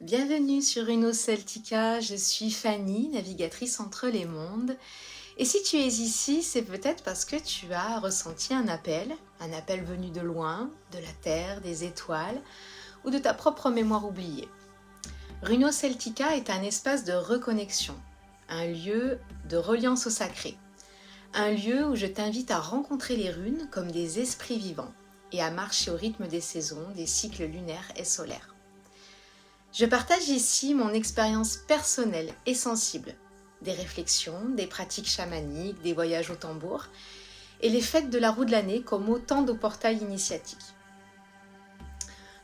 Bienvenue sur Runo Celtica, je suis Fanny, navigatrice entre les mondes. Et si tu es ici, c'est peut-être parce que tu as ressenti un appel venu de loin, de la Terre, des étoiles, ou de ta propre mémoire oubliée. Runo Celtica est un espace de reconnexion, un lieu de reliance au sacré, un lieu où je t'invite à rencontrer les runes comme des esprits vivants et à marcher au rythme des saisons, des cycles lunaires et solaires. Je partage ici mon expérience personnelle et sensible, des réflexions, des pratiques chamaniques, des voyages au tambour et les fêtes de la roue de l'année comme autant de portails initiatiques.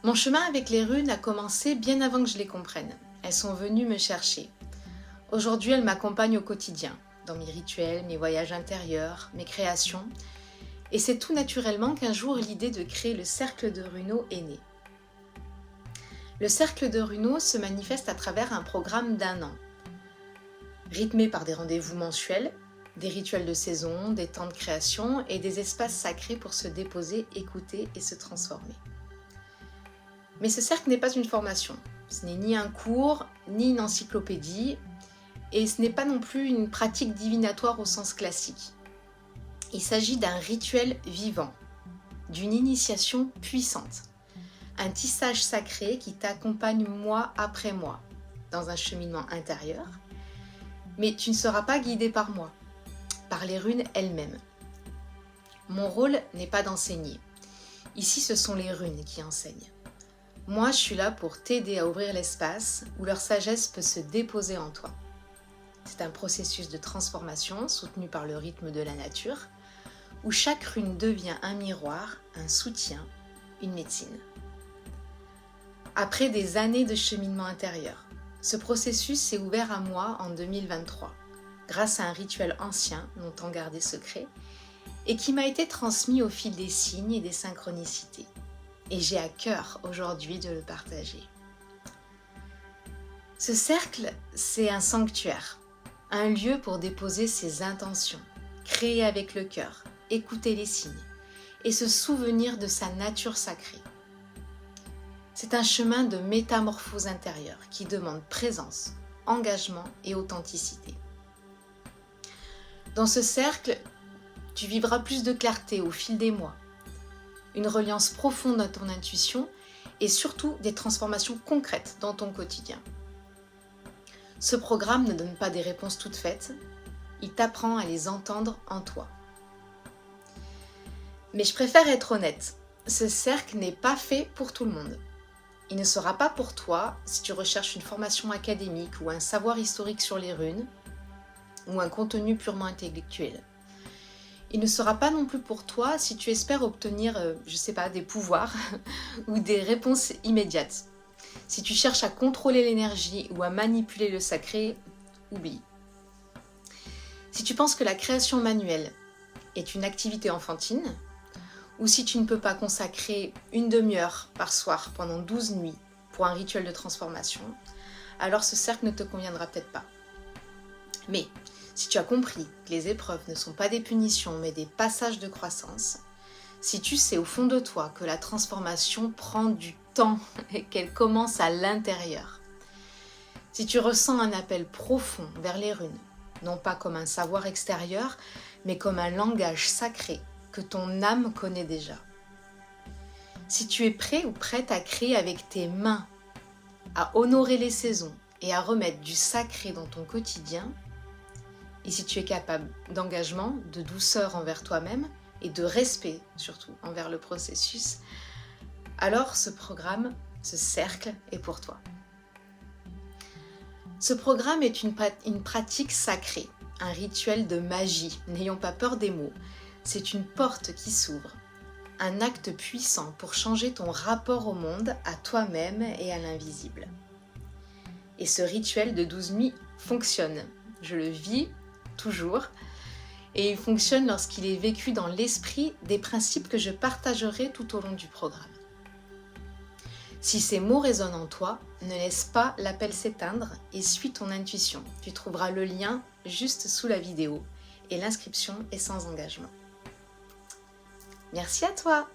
Mon chemin avec les runes a commencé bien avant que je les comprenne. Elles sont venues me chercher. Aujourd'hui, elles m'accompagnent au quotidien, dans mes rituels, mes voyages intérieurs, mes créations. Et c'est tout naturellement qu'un jour l'idée de créer le cercle de Runo est née. Le cercle de Runo se manifeste à travers un programme d'1 an, rythmé par des rendez-vous mensuels, des rituels de saison, des temps de création et des espaces sacrés pour se déposer, écouter et se transformer. Mais ce cercle n'est pas une formation, ce n'est ni un cours, ni une encyclopédie, et ce n'est pas non plus une pratique divinatoire au sens classique. Il s'agit d'un rituel vivant, d'une initiation puissante. Un tissage sacré qui t'accompagne mois après mois dans un cheminement intérieur. Mais tu ne seras pas guidé par moi, par les runes elles-mêmes. Mon rôle n'est pas d'enseigner. Ici, ce sont les runes qui enseignent. Moi, je suis là pour t'aider à ouvrir l'espace où leur sagesse peut se déposer en toi. C'est un processus de transformation soutenu par le rythme de la nature, où chaque rune devient un miroir, un soutien, une médecine. Après des années de cheminement intérieur, ce processus s'est ouvert à moi en 2023, grâce à un rituel ancien, longtemps gardé secret, et qui m'a été transmis au fil des signes et des synchronicités. Et j'ai à cœur aujourd'hui de le partager. Ce cercle, c'est un sanctuaire, un lieu pour déposer ses intentions, créer avec le cœur, écouter les signes, et se souvenir de sa nature sacrée. C'est un chemin de métamorphose intérieure qui demande présence, engagement et authenticité. Dans ce cercle, tu vivras plus de clarté au fil des mois, une reliance profonde à ton intuition et surtout des transformations concrètes dans ton quotidien. Ce programme ne donne pas des réponses toutes faites, il t'apprend à les entendre en toi. Mais je préfère être honnête, ce cercle n'est pas fait pour tout le monde. Il ne sera pas pour toi si tu recherches une formation académique ou un savoir historique sur les runes ou un contenu purement intellectuel. Il ne sera pas non plus pour toi si tu espères obtenir, des pouvoirs ou des réponses immédiates. Si tu cherches à contrôler l'énergie ou à manipuler le sacré, oublie. Si tu penses que la création manuelle est une activité enfantine, ou si tu ne peux pas consacrer une demi-heure par soir pendant 12 nuits pour un rituel de transformation, alors ce cercle ne te conviendra peut-être pas. Mais si tu as compris que les épreuves ne sont pas des punitions mais des passages de croissance, si tu sais au fond de toi que la transformation prend du temps et qu'elle commence à l'intérieur, si tu ressens un appel profond vers les runes, non pas comme un savoir extérieur, mais comme un langage sacré que ton âme connaît déjà. Si tu es prêt ou prête à créer avec tes mains, à honorer les saisons et à remettre du sacré dans ton quotidien, et si tu es capable d'engagement, de douceur envers toi-même et de respect surtout envers le processus, alors ce programme, ce cercle est pour toi. Ce programme est une pratique sacrée, un rituel de magie, n'ayons pas peur des mots. C'est une porte qui s'ouvre, un acte puissant pour changer ton rapport au monde, à toi-même et à l'invisible. Et ce rituel de 12 nuits fonctionne. Je le vis toujours et il fonctionne lorsqu'il est vécu dans l'esprit des principes que je partagerai tout au long du programme. Si ces mots résonnent en toi, ne laisse pas l'appel s'éteindre et suis ton intuition. Tu trouveras le lien juste sous la vidéo et l'inscription est sans engagement. Merci à toi!